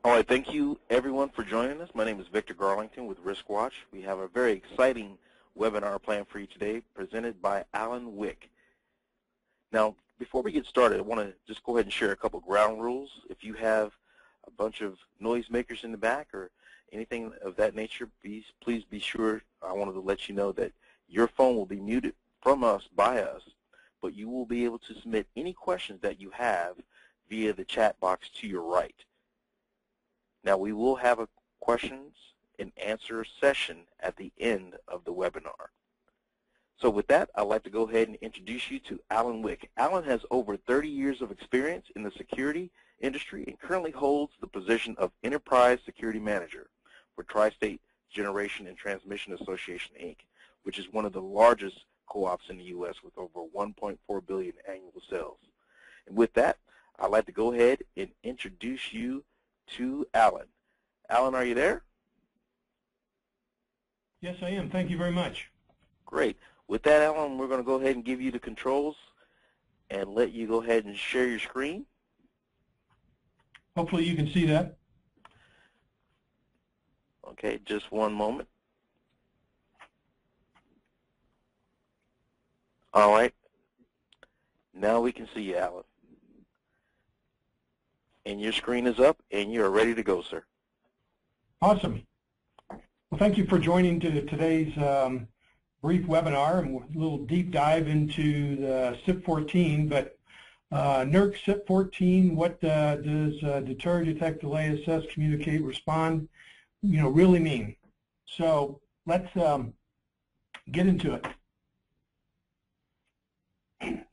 All right, thank you everyone for joining us. My name is Victor Garlington with RiskWatch. We have a very exciting webinar planned for you today presented by Allan Wick. Now, before we get started, I want to just go ahead and share a couple ground rules. If you have a bunch of noisemakers in the back or anything of that nature, please be sure. I wanted to let you know that your phone will be muted from us, by us, but you will be able to submit any questions that you have via the chat box to your right. Now, we will have a questions and answer session at the end of the webinar. So with that, I'd like to go ahead and introduce you to Allan Wick. Allan has over 30 years of experience in the security industry and currently holds the position of Enterprise Security Manager for Tri-State Generation and Transmission Association, Inc., which is one of the largest co-ops in the U.S. with over 1.4 billion annual sales. And with that, I'd like to go ahead and introduce you to Allan. Allan, are you there? Yes, I am. Thank you very much. Great. With that, Allan, we're going to go ahead and give you the controls and let you go ahead and share your screen. Hopefully you can see that. Okay, just one moment. All right. Now we can see you, Allan. And your screen is up, and you're ready to go, sir. Awesome. Well, thank you for joining today's brief webinar, and a little deep dive into the CIP-014. But NERC CIP-014, what does deter, detect, delay, assess, communicate, respond, really mean? So let's get into it.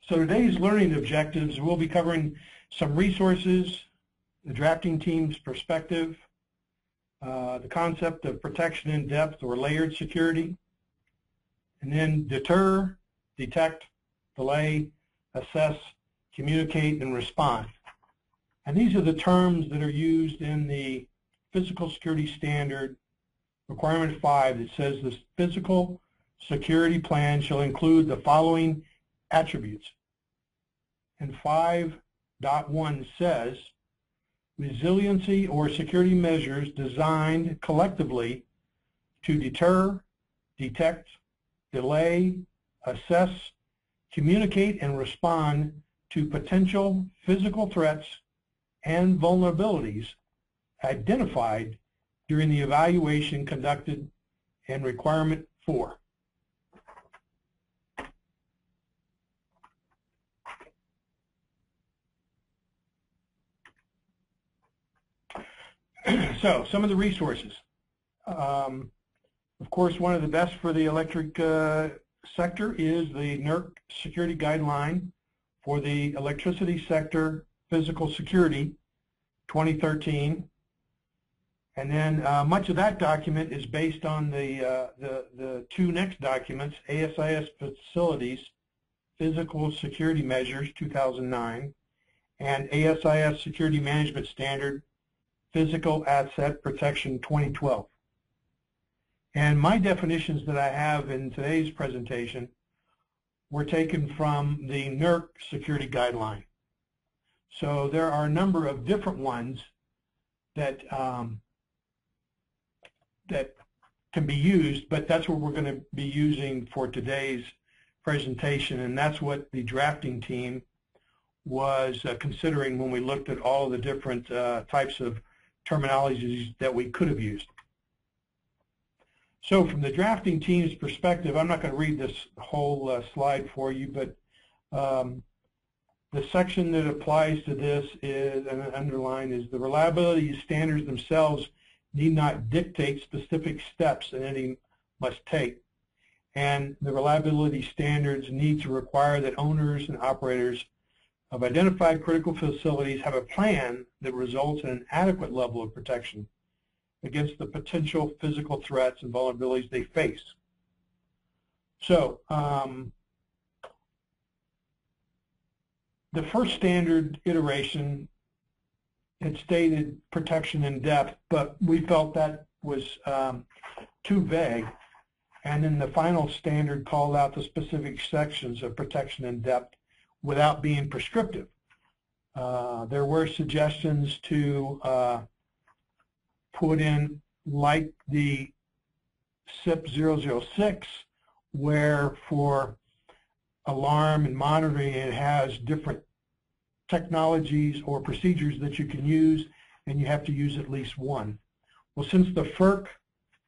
So today's learning objectives, we'll be covering some resources, the drafting team's perspective, the concept of protection in depth or layered security, and then deter, detect, delay, assess, communicate, and respond. And these are the terms that are used in the Physical Security Standard Requirement 5 that says the physical security plan shall include the following attributes. And 5.1 says, resiliency or security measures designed collectively to deter, detect, delay, assess, communicate, and respond to potential physical threats and vulnerabilities identified during the evaluation conducted in Requirement 4. So, some of the resources. Of course, one of the best for the electric sector is the NERC Security Guideline for the Electricity Sector Physical Security 2013. And then much of that document is based on the two next documents, ASIS Facilities Physical Security Measures 2009 and ASIS Security Management Standard Physical Asset Protection 2012. And my definitions that I have in today's presentation were taken from the NERC Security Guideline. So there are a number of different ones that that can be used, but that's what we're going to be using for today's presentation, and that's what the drafting team was considering when we looked at all of the different types of terminologies that we could have used. So from the drafting team's perspective, I'm not going to read this whole slide for you, but the section that applies to this is, and underlined, is the reliability standards themselves need not dictate specific steps that any must take. And the reliability standards need to require that owners and operators of identified critical facilities have a plan that results in an adequate level of protection against the potential physical threats and vulnerabilities they face. So the first standard iteration, it stated protection in depth, but we felt that was too vague. And then the final standard called out the specific sections of protection in depth without being prescriptive. There were suggestions to put in like the CIP-006, where for alarm and monitoring it has different technologies or procedures that you can use, and you have to use at least one. Well, since the FERC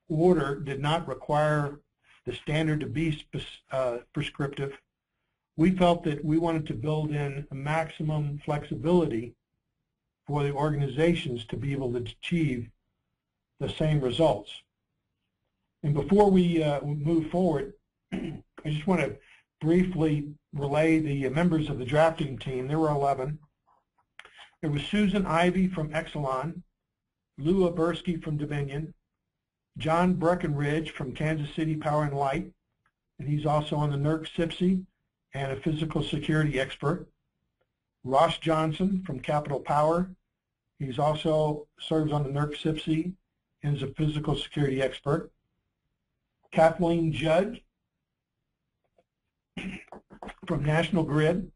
order did not require the standard to be prescriptive, we felt that we wanted to build in a maximum flexibility for the organizations to be able to achieve the same results. And before we move forward, I just want to briefly relay the members of the drafting team. There were 11. There was Susan Ivey from Exelon, Lou Abersky from Dominion, John Breckenridge from Kansas City Power and Light, and he's also on the NERC CIPC and a physical security expert. Ross Johnson from Capital Power, he's also serves on the NERC CIPC and is a physical security expert. Kathleen Judd from National Grid,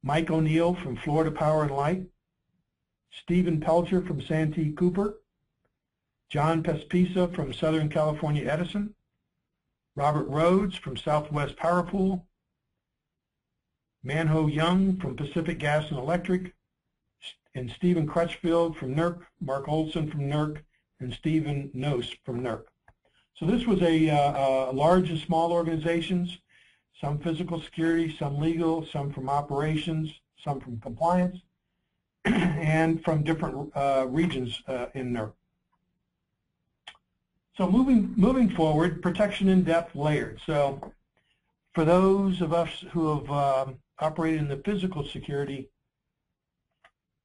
Mike O'Neill from Florida Power and Light, Stephen Pelcher from Santee Cooper, John Pespisa from Southern California Edison, Robert Rhodes from Southwest Power Pool, Manho Young from Pacific Gas and Electric, and Stephen Crutchfield from NERC, Mark Olson from NERC, and Stephen Nose from NERC. So this was a large and small organizations, some physical security, some legal, some from operations, some from compliance, and from different regions in NERC. So moving forward, protection in depth layered. So for those of us who have operated in the physical security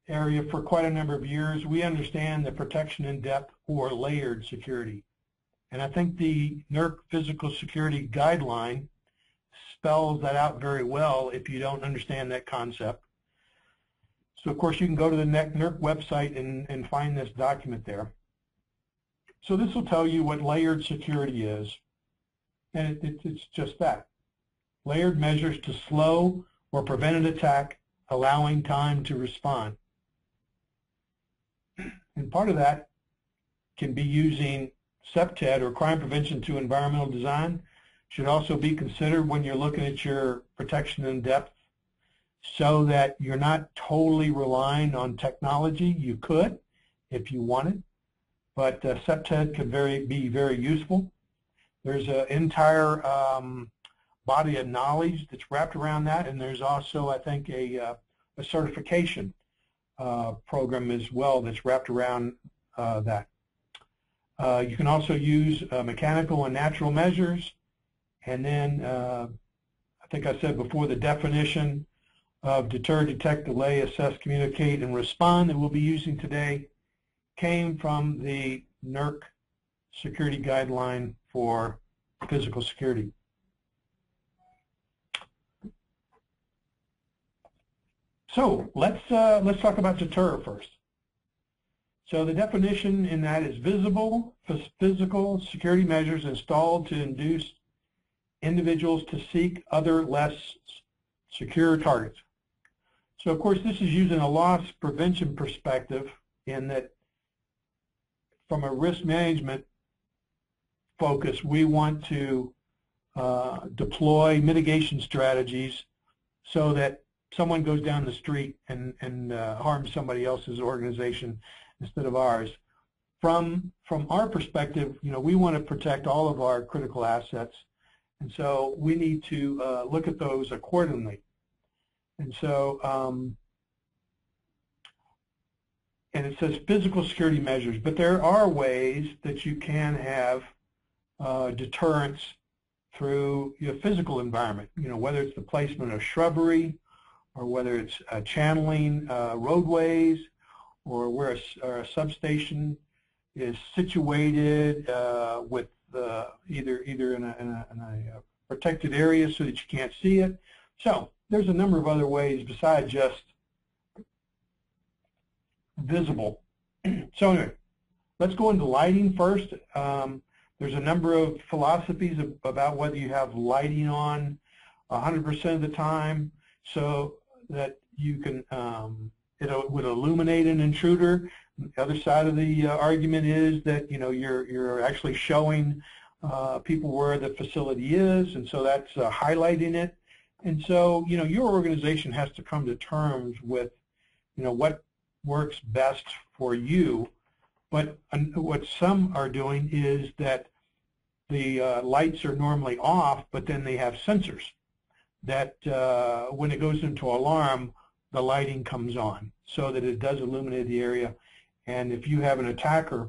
area for quite a number of years, we understand the protection in depth or layered security. And I think the NERC physical security guideline spells that out very well if you don't understand that concept. So of course you can go to the NERC website and find this document there. So this will tell you what layered security is, and it's just that. Layered measures to slow or prevent an attack, allowing time to respond. And part of that can be using CEPTED, or crime prevention to environmental design. Should also be considered when you're looking at your protection in depth, so that you're not totally relying on technology. You could if you wanted, but CEPTED could be very useful. There's an entire body of knowledge that's wrapped around that, and there's also, I think, a certification program as well that's wrapped around that. You can also use mechanical and natural measures, and then I think I said before, the definition of deter, detect, delay, assess, communicate, and respond that we'll be using today came from the NERC security guideline for physical security. So let's talk about deter first. So the definition in that is visible physical security measures installed to induce individuals to seek other less secure targets. So of course this is using a loss prevention perspective, in that from a risk management focus, we want to deploy mitigation strategies so that someone goes down the street and harms somebody else's organization instead of ours. From our perspective, we want to protect all of our critical assets, and so we need to look at those accordingly. And so, and it says physical security measures, but there are ways that you can have deterrence through your physical environment, whether it's the placement of shrubbery, or whether it's channeling roadways, or where a substation is situated with either in a protected area so that you can't see it. So there's a number of other ways besides just visible. So anyway, let's go into lighting first. There's a number of philosophies about whether you have lighting on 100% of the time so that you can, it would illuminate an intruder, The other side of the argument is that you're actually showing people where the facility is, and so that's highlighting it. And so your organization has to come to terms with what works best for you. But what some are doing is that the lights are normally off, but then they have sensors that when it goes into alarm, the lighting comes on so that it does illuminate the area. And if you have an attacker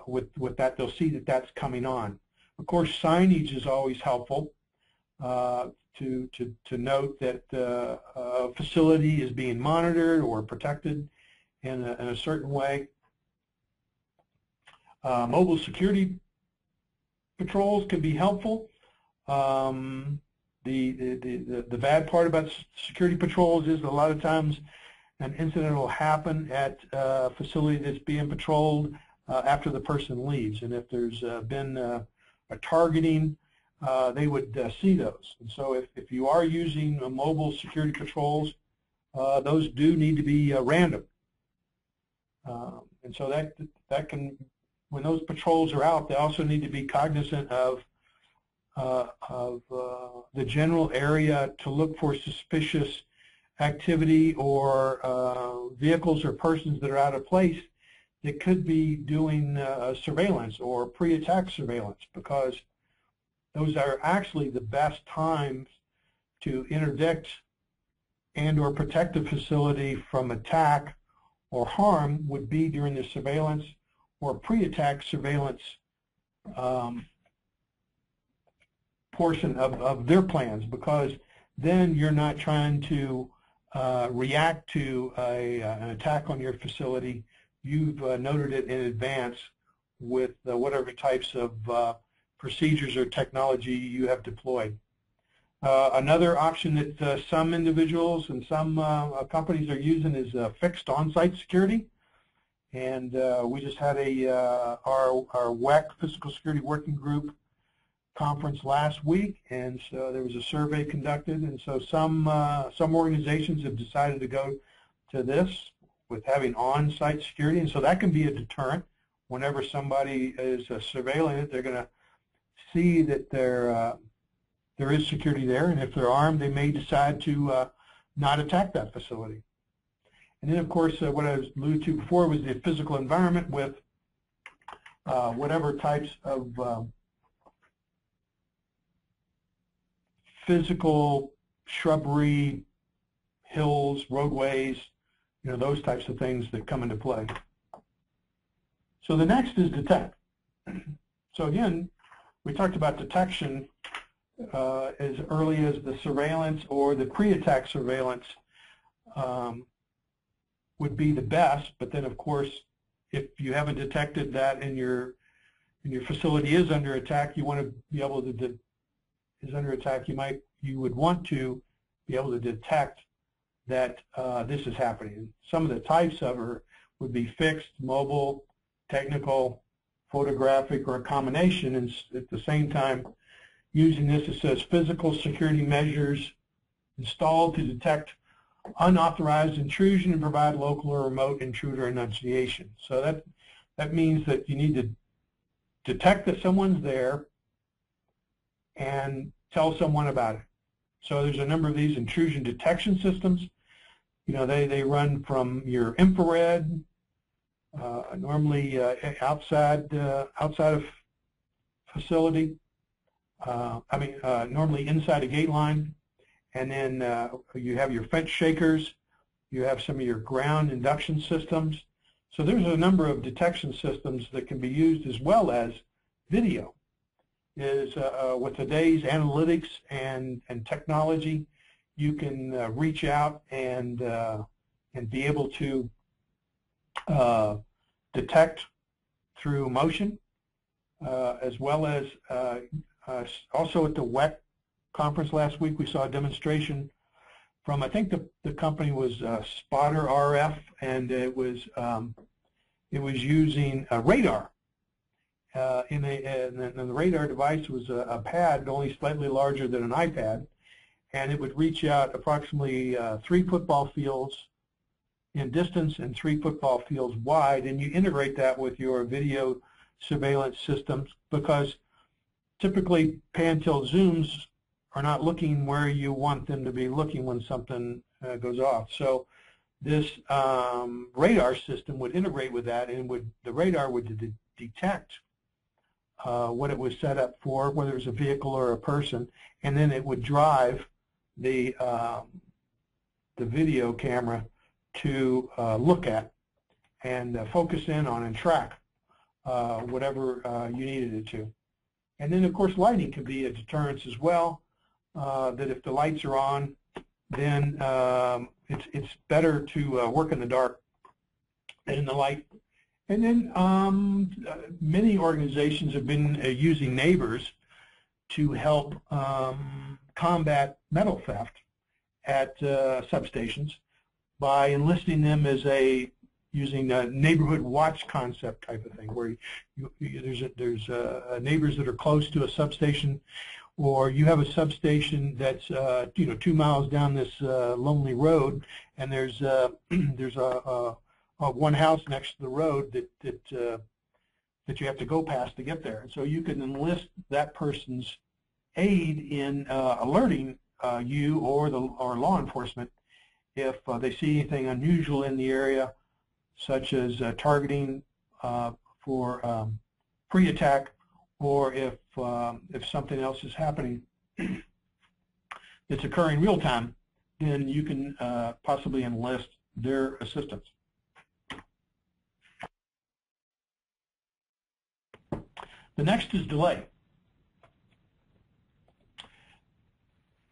with that, they'll see that that's coming on. Of course, signage is always helpful to note that a facility is being monitored or protected in a certain way. Mobile security patrols can be helpful. The bad part about security patrols is a lot of times an incident will happen at a facility that's being patrolled after the person leaves, and if there's been a targeting, they would see those. And so if you are using mobile security patrols, those do need to be random. And so that can, when those patrols are out, they also need to be cognizant of the general area to look for suspicious activity or vehicles or persons that are out of place that could be doing surveillance or pre-attack surveillance, because those are actually the best times to interdict and or protect a facility from attack or harm would be during the surveillance or pre-attack surveillance portion of their plans, because then you're not trying to react to an attack on your facility. You've noted it in advance with whatever types of procedures or technology you have deployed. Another option that some individuals and some companies are using is fixed on-site security. And we just had our WEC Physical Security Working Group conference last week, and so there was a survey conducted, and so some organizations have decided to go to this with having on-site security, and so that can be a deterrent. Whenever somebody is surveilling it, they're going to see that there is security there, and if they're armed, they may decide to not attack that facility. And then, of course, what I was alluded to before was the physical environment with whatever types of physical shrubbery, hills, roadways, those types of things that come into play. So the next is detect. So again, we talked about detection as early as the surveillance or the pre-attack surveillance would be the best, but then of course if you haven't detected that and your facility is under attack, you want to be able to you would want to be able to detect that this is happening. Some of the types of it would be fixed, mobile, technical, photographic, or a combination, and at the same time using this, it says physical security measures installed to detect unauthorized intrusion and provide local or remote intruder enunciation. So that means that you need to detect that someone's there and tell someone about it. So there's a number of these intrusion detection systems. They run from your infrared, normally outside of facility. Normally inside a gate line, and then you have your fence shakers. You have some of your ground induction systems. So there's a number of detection systems that can be used, as well as video. With today's analytics and technology, you can reach out and be able to detect through motion, as well as also at the WEC conference last week, we saw a demonstration from, I think the company was Spotter RF, and it was using a radar. And the radar device was a pad only slightly larger than an iPad, and it would reach out approximately 3 football fields in distance and 3 football fields wide, and you integrate that with your video surveillance systems, because typically pan-tilt zooms are not looking where you want them to be looking when something goes off. So this radar system would integrate with that, and the radar would detect what it was set up for, whether it was a vehicle or a person, and then it would drive the video camera to look at and focus in on and track whatever you needed it to. And then, of course, lighting can be a deterrence as well, that if the lights are on, then it's better to work in the dark than in the light. And then many organizations have been using neighbors to help combat metal theft at substations by enlisting them as using a neighborhood watch concept type of thing, where there's neighbors that are close to a substation, or you have a substation that's 2 miles down this lonely road, and there's one house next to the road that you have to go past to get there. And so you can enlist that person's aid in alerting you or law enforcement if they see anything unusual in the area, such as targeting for pre-attack, or if something else is happening that's occurring real time, then you can possibly enlist their assistance. The next is delay.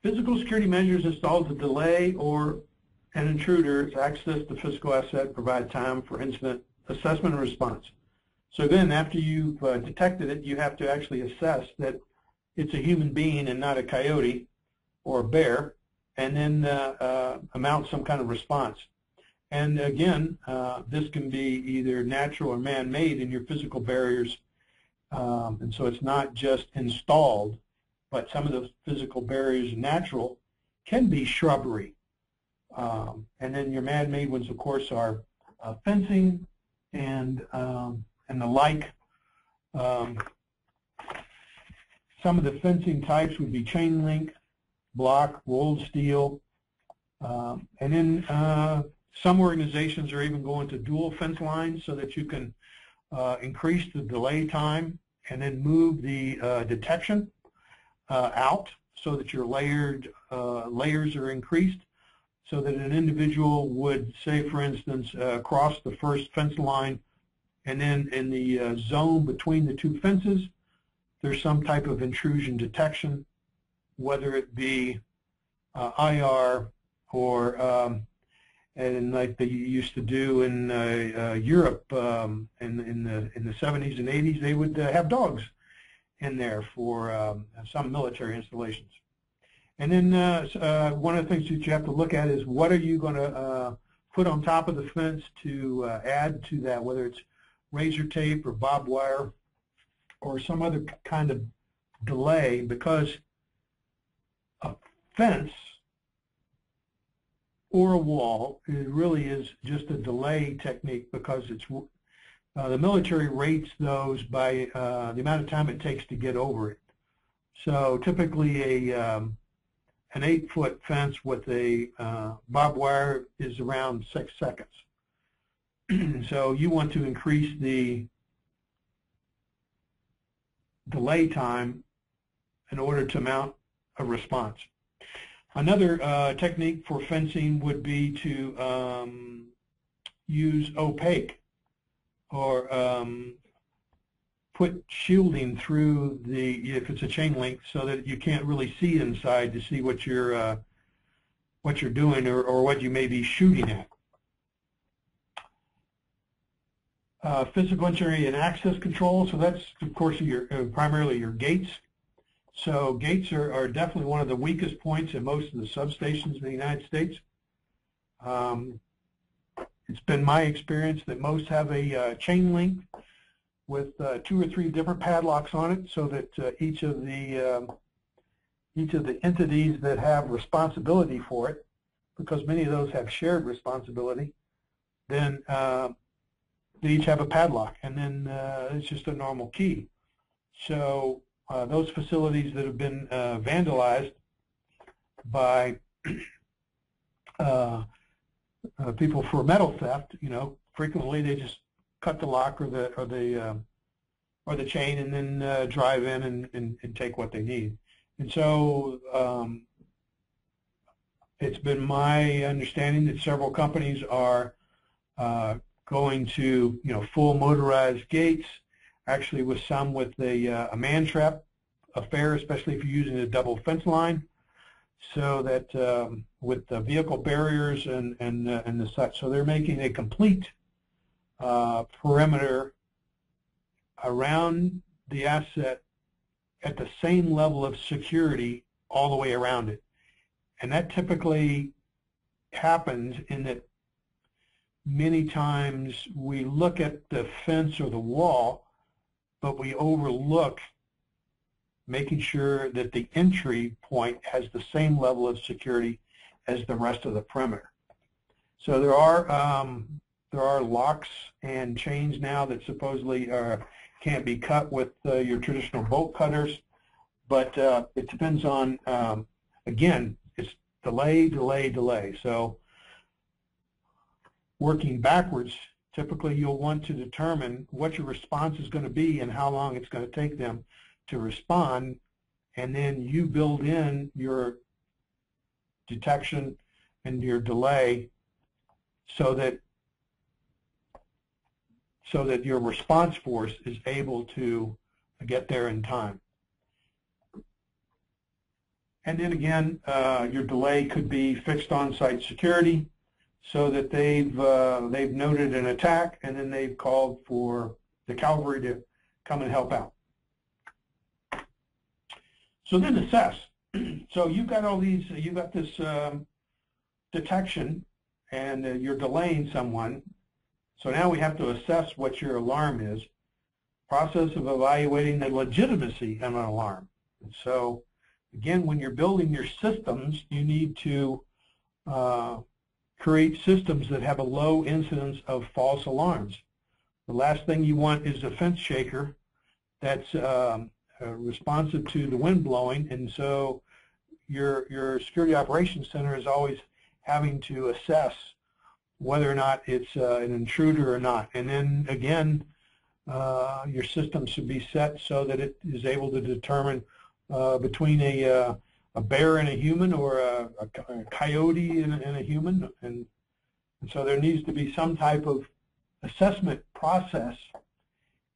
Physical security measures installed to delay or an intruder to access the physical asset, provide time for incident assessment and response. So then, after you've detected it, you have to actually assess that it's a human being and not a coyote or a bear, and then mount some kind of response. And again, this can be either natural or man-made in your physical barriers, and so it's not just installed, but some of the physical barriers natural can be shrubbery. And then your man-made ones, of course, are fencing and the like. Some of the fencing types would be chain link, block, rolled steel, and then some organizations are even going to dual fence lines so that you can increase the delay time and then move the detection out so that your layers are increased, so that an individual would, say, for instance, cross the first fence line, and then in the zone between the two fences, there's some type of intrusion detection, whether it be IR or, and like they used to do in Europe in the 70s and 80s, they would have dogs in there for some military installations. And then one of the things that you have to look at is what are you going to put on top of the fence to add to that, whether it's razor tape or barbed wire or some other kind of delay, because a fence or a wall, it really is just a delay technique, because it's the military rates those by the amount of time it takes to get over it. So typically an 8-foot fence with a barbed wire is around 6 seconds. So you want to increase the delay time in order to mount a response. Another technique for fencing would be to use opaque, or put shielding through if it's a chain link, so that you can't really see inside to see what you're doing or what you may be shooting at. Physical entry and access control. So that's, of course, primarily your gates. So gates are definitely one of the weakest points in most of the substations in the United States. It's been my experience that most have a chain link with 2 or 3 different padlocks on it, so that each of the entities that have responsibility for it, because many of those have shared responsibility, then they each have a padlock, and then it's just a normal key. So those facilities that have been vandalized by people for metal theft, frequently they just cut the lock or the chain and then drive in and take what they need. And so it's been my understanding that several companies are going to full motorized gates, actually with some with a man trap affair, especially if you're using a double fence line, so that with the vehicle barriers and the such. So they're making a complete perimeter around the asset at the same level of security all the way around it. And that typically happens in that many times we look at the fence or the wall, but we overlook making sure that the entry point has the same level of security as the rest of the perimeter. So there are locks and chains now that supposedly can't be cut with your traditional bolt cutters, but it depends on, again, it's delay. So working backwards, typically you'll want to determine what your response is going to be and how long it's going to take them to respond, and then you build in your detection and your delay so that your response force is able to get there in time. And then again, your delay could be fixed on-site security, so that they've noted an attack and then they've called for the cavalry to come and help out. So then assess. So you've got all these, you've got this detection, and you're delaying someone. So now we have to assess what your alarm is. Process of evaluating the legitimacy of an alarm. And so again, when you're building your systems, you need to create systems that have a low incidence of false alarms. The last thing you want is a fence shaker that's responsive to the wind blowing, and so your Security Operations Center is always having to assess whether or not it's an intruder or not. And then again, your system should be set so that it is able to determine between a bear and a human, or a coyote and a human, and so there needs to be some type of assessment process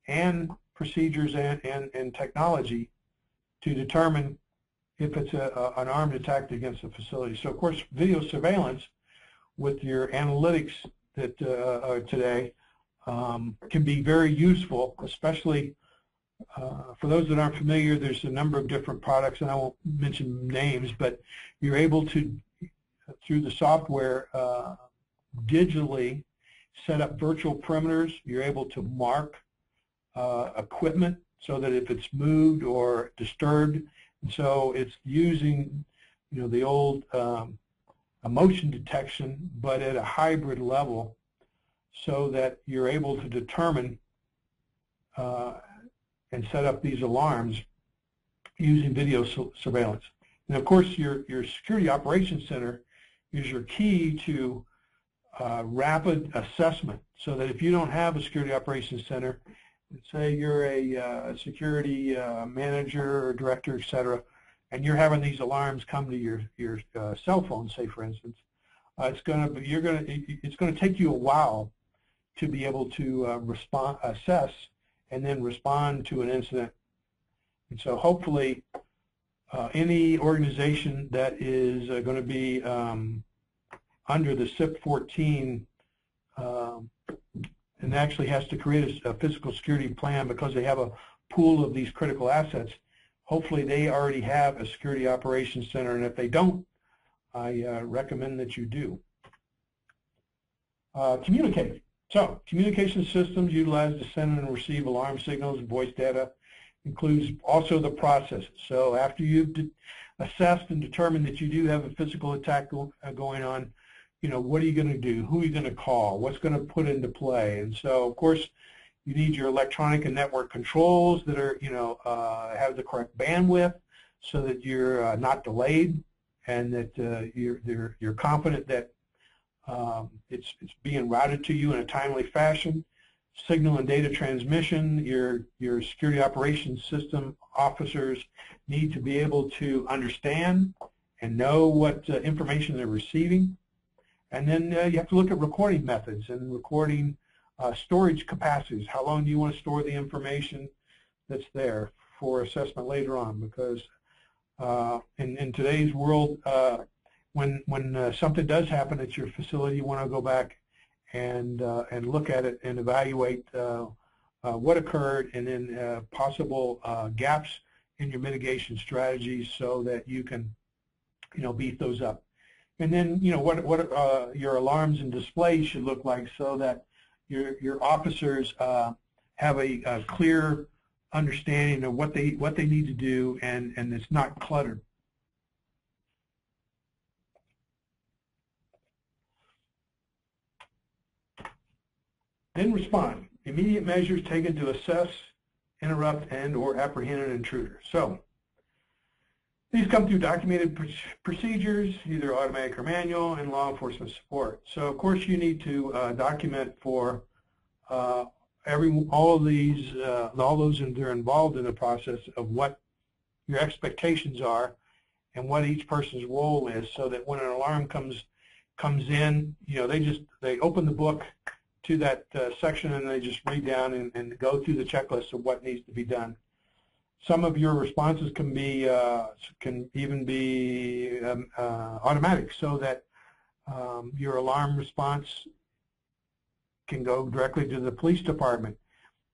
and procedures and technology to determine if it's an armed attack against a facility. So of course, video surveillance with your analytics that are today can be very useful, especially for those that aren't familiar. There's a number of different products, and I won't mention names, but you're able to, through the software, digitally set up virtual perimeters. You're able to mark equipment so that if it's moved or disturbed, and so it's using the old motion detection, but at a hybrid level, so that you're able to determine and set up these alarms using video surveillance. And of course, your Security Operations Center is your key to rapid assessment, so that if you don't have a Security Operations Center, say you're a security manager or director, etc., and you're having these alarms come to your cell phone, say for instance, it's going to take you a while to be able to assess and then respond to an incident. And so hopefully any organization that is going to be under the CIP-014 and actually has to create a physical security plan because they have a pool of these critical assets, hopefully they already have a Security Operations Center, and if they don't, I recommend that you do. Communicate. So communication systems utilized to send and receive alarm signals and voice data includes also the processes. So after you've assessed and determined that you do have a physical attack going on, what are you going to do? Who are you going to call? What's going to put into play? And so, of course, you need your electronic and network controls that are, have the correct bandwidth so that you're not delayed, and that you're confident that it's being routed to you in a timely fashion. Signal and data transmission, your security operations system officers need to be able to understand and know what information they're receiving. And then you have to look at recording methods and recording storage capacities. How long do you want to store the information that's there for assessment later on? Because in today's world, when something does happen at your facility, you want to go back and look at it and evaluate what occurred, and then possible gaps in your mitigation strategies so that you can beef those up. And then what your alarms and displays should look like so that your officers have a clear understanding of what they need to do, and it's not cluttered. Then respond. Immediate measures taken to assess, interrupt, and/or apprehend an intruder. So these come through documented procedures, either automatic or manual, and law enforcement support. So of course you need to document for all of these, all those that are involved in the process of what your expectations are and what each person's role is, so that when an alarm comes in, they open the book to that section and they just read down and go through the checklist of what needs to be done. Some of your responses can even be automatic, so that your alarm response can go directly to the police department,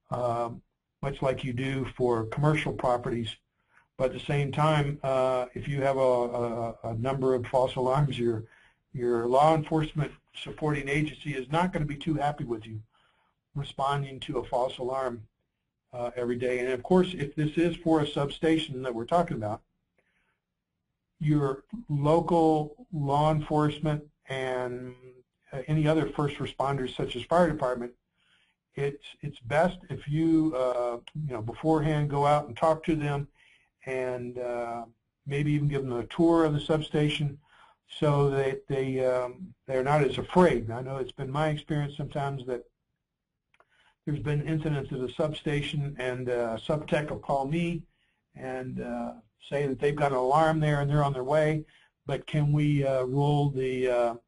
much like you do for commercial properties. But at the same time, if you have a number of false alarms, your law enforcement supporting agency is not going to be too happy with you responding to a false alarm every day. And of course, if this is for a substation that we're talking about, your local law enforcement and any other first responders, such as fire department, it's best if you beforehand go out and talk to them, and maybe even give them a tour of the substation, so that they're not as afraid. I know it's been my experience sometimes that there's been incidents at a substation, and a sub-tech will call me and say that they've got an alarm there and they're on their way, but can we roll the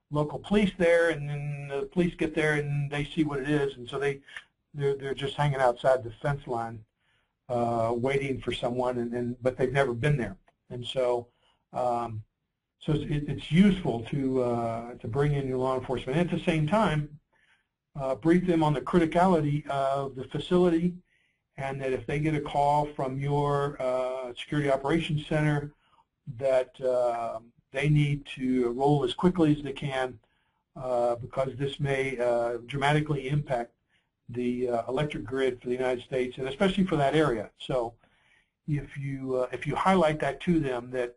local police there? And then the police get there and they see what it is, and so they're just hanging outside the fence line waiting for someone, but they've never been there. And so so it's useful to bring in your law enforcement. And at the same time, brief them on the criticality of the facility, and that if they get a call from your security operations center, that they need to roll as quickly as they can, because this may dramatically impact the electric grid for the United States, and especially for that area. So if you highlight that to them, that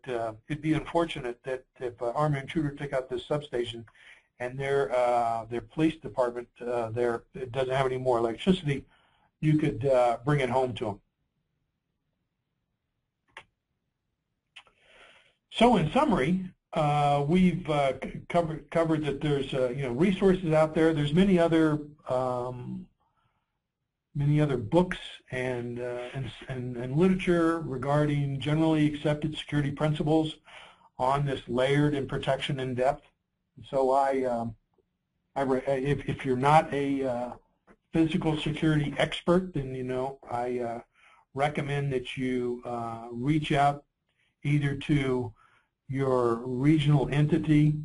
it'd be unfortunate that if an armed intruder took out this substation and their police department it doesn't have any more electricity, you could bring it home to them. So in summary, we've covered that there's resources out there. There's many other books and literature regarding generally accepted security principles on this layered and protection in depth. So if you're not a physical security expert, then I recommend that you reach out either to your regional entity,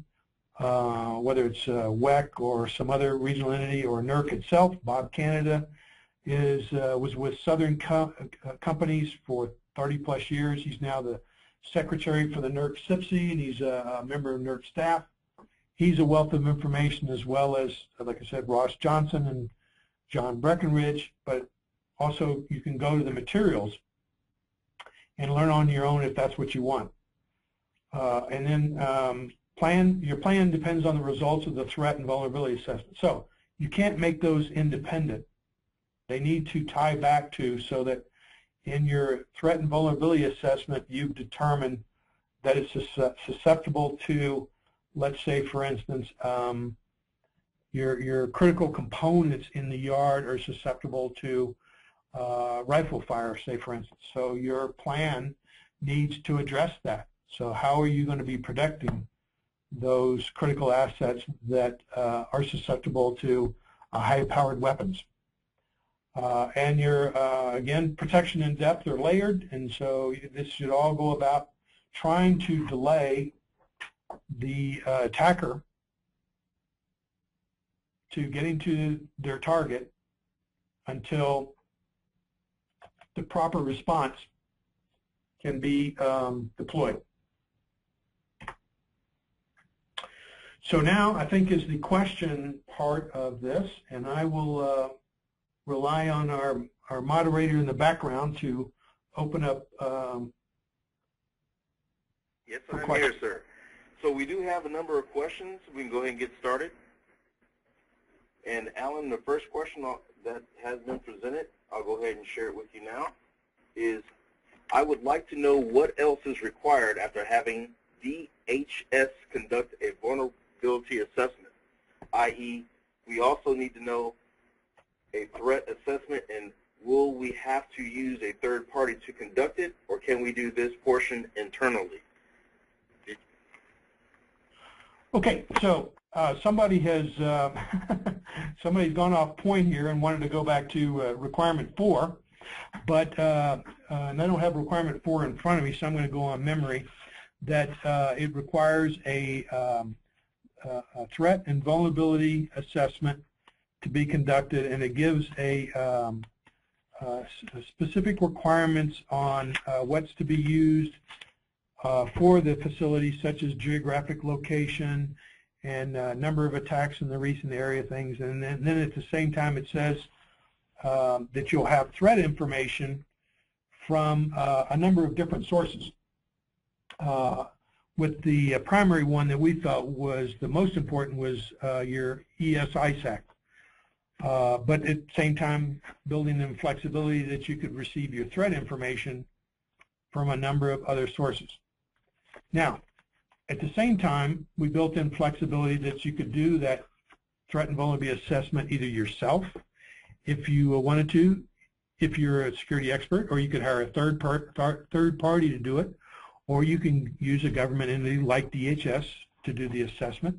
whether it's WEC or some other regional entity, or NERC itself. Bob Canada was with Southern companies for 30+ years. He's now the secretary for the NERC CIPC, and he's a member of NERC staff. He's a wealth of information, as well as, like I said, Ross Johnson and John Breckenridge. But also, you can go to the materials and learn on your own if that's what you want. And then your plan depends on the results of the threat and vulnerability assessment. So you can't make those independent. They need to tie back to, so that in your threat and vulnerability assessment, you've determined that it's susceptible to, let's say, for instance, your critical components in the yard are susceptible to rifle fire, say, for instance. So your plan needs to address that. So how are you going to be protecting those critical assets that are susceptible to high-powered weapons? And your, again, protection in depth are layered, and so this should all go about trying to delay the attacker to getting to their target until the proper response can be deployed. So now I think is the question part of this, and I will rely on our moderator in the background to open up. Yes, I'm here, sir. So we do have a number of questions. We can go ahead and get started. And Alan, the first question that has been presented, I'll go ahead and share it with you now, is I would like to know what else is required after having DHS conduct a vulnerability assessment, i.e., we also need to know a threat assessment, and will we have to use a third party to conduct it, or can we do this portion internally? Okay, so somebody has somebody's gone off point here and wanted to go back to requirement 4, but and I don't have requirement 4 in front of me, so I'm going to go on memory. That it requires a threat and vulnerability assessment to be conducted, and it gives a specific requirements on what's to be used for the facility, such as geographic location and number of attacks in the recent area, things. And then at the same time it says that you'll have threat information from a number of different sources. With the primary one that we felt was the most important was your ES-ISAC. But at the same time, building in flexibility that you could receive your threat information from a number of other sources. Now, at the same time, we built in flexibility that you could do that threat and vulnerability assessment either yourself, if you wanted to, if you're a security expert, or you could hire a third party to do it, or you can use a government entity like DHS to do the assessment,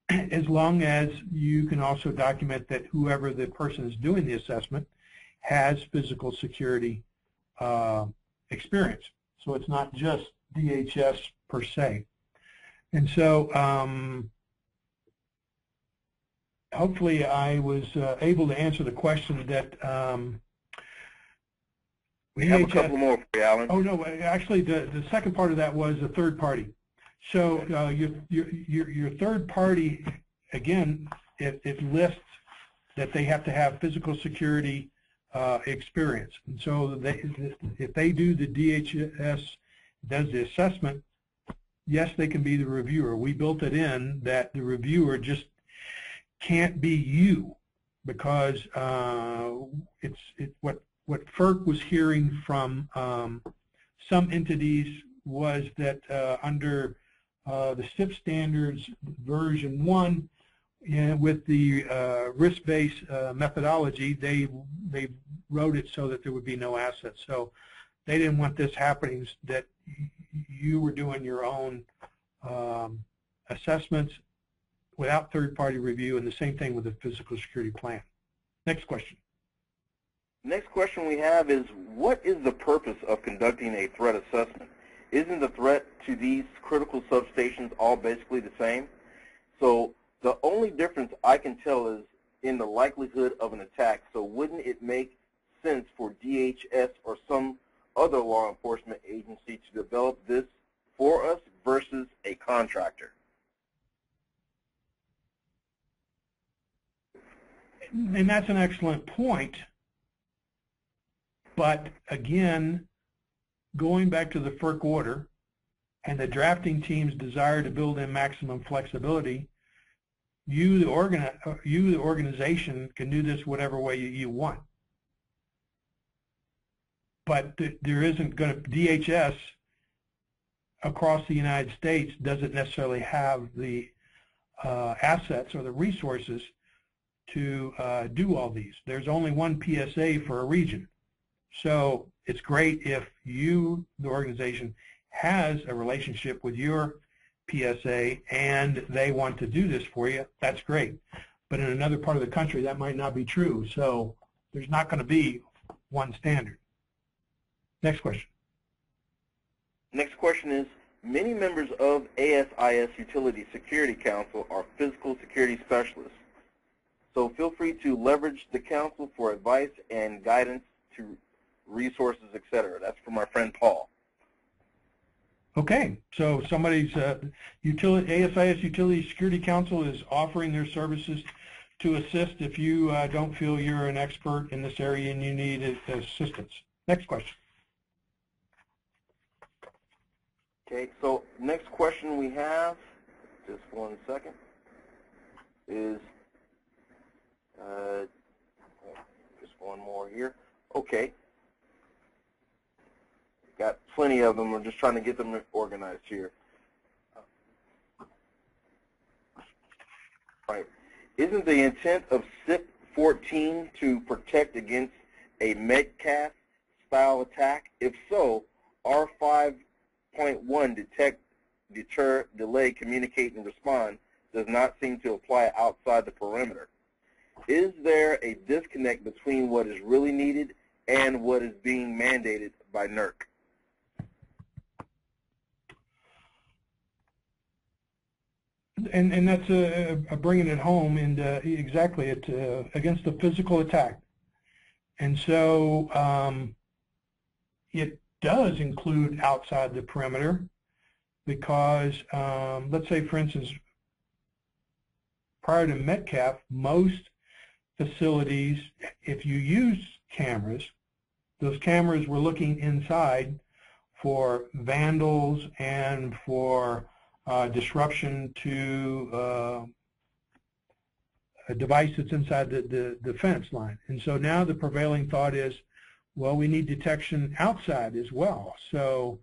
as long as you can also document that whoever the person is doing the assessment has physical security experience. So it's not just DHS per se. And so hopefully I was able to answer the question that we have a couple more for you, Alan. Oh no, actually the second part of that was a third party. So your third party, again, it lists that they have to have physical security experience. And so if they do, the DHS does the assessment, yes, they can be the reviewer. We built it in that the reviewer just can't be you, because what FERC was hearing from some entities was that under the CIP standards version 1, with the risk-based methodology, they wrote it so that there would be no assets. So they didn't want this happening, that you were doing your own assessments without third-party review, and the same thing with the physical security plan. Next question. Next question we have is, what is the purpose of conducting a threat assessment? Isn't the threat to these critical substations all basically the same? So the only difference I can tell is in the likelihood of an attack. So wouldn't it make sense for DHS or some other law enforcement agency to develop this for us versus a contractor? And that's an excellent point. But again, going back to the FERC order, and the drafting team's desire to build in maximum flexibility, you, the organization, can do this whatever way you want. But there isn't going to, DHS across the United States doesn't necessarily have the assets or the resources to do all these. There's only one PSA for a region. So it's great if you, the organization, has a relationship with your PSA and they want to do this for you. That's great. But in another part of the country, that might not be true. So there's not going to be one standard. Next question. Next question is, many members of ASIS Utility Security Council are physical security specialists. So feel free to leverage the council for advice and guidance to resources, etc. That's from our friend Paul. Okay, so somebody's ASIS Utility Security Council is offering their services to assist if you don't feel you're an expert in this area and you need assistance. Next question. Okay, so next question we have, just 1 second, is just one more here. Okay. Got plenty of them. We're just trying to get them organized here. Right. Isn't the intent of CIP-014 to protect against a Metcalfe style attack? If so, R5-1 detect, deter, delay, communicate, and respond does not seem to apply outside the perimeter. Is there a disconnect between what is really needed and what is being mandated by NERC? And that's bringing it home, and exactly, it's against a physical attack. And so it does include outside the perimeter because, let's say, for instance, prior to Metcalfe, most facilities, if you use cameras, those cameras were looking inside for vandals and for disruption to a device that's inside the fence line. And so now the prevailing thought is, well, we need detection outside as well. So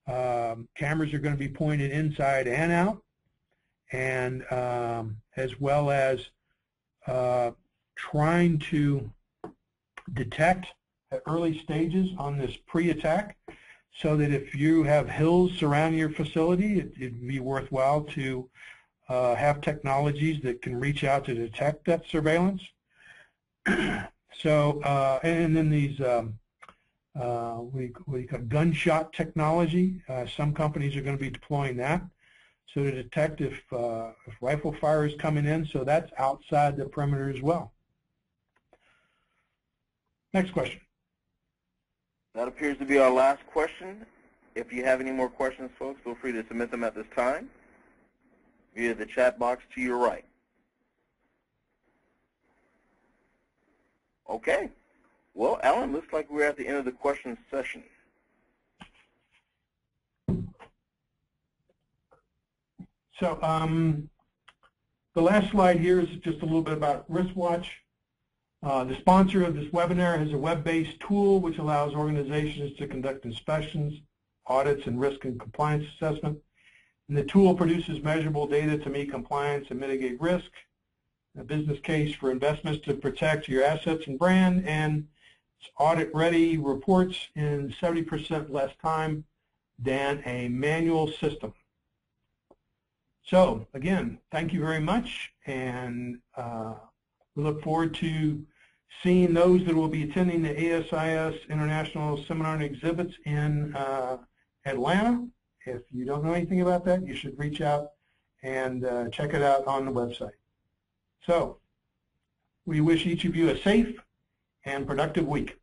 cameras are going to be pointed inside and out, and as well as trying to detect at early stages on this pre-attack, so that if you have hills surrounding your facility, it'd be worthwhile to have technologies that can reach out to detect that surveillance. So, and then these we call gunshot technology. Some companies are going to be deploying that, so to detect if rifle fire is coming in. So that's outside the perimeter as well. Next question. That appears to be our last question. If you have any more questions, folks, feel free to submit them at this time via the chat box to your right. Okay. Well, Allan, looks like we're at the end of the questions session. So the last slide here is just a little bit about RiskWatch. The sponsor of this webinar has a web-based tool which allows organizations to conduct inspections, audits, and risk and compliance assessment. And the tool produces measurable data to meet compliance and mitigate risk, a business case for investments to protect your assets and brand, and it's audit-ready reports in 70% less time than a manual system. So, again, thank you very much, and we look forward to seeing those that will be attending the ASIS International Seminar and Exhibits in Atlanta. If you don't know anything about that, you should reach out and check it out on the website. So, we wish each of you a safe and productive week.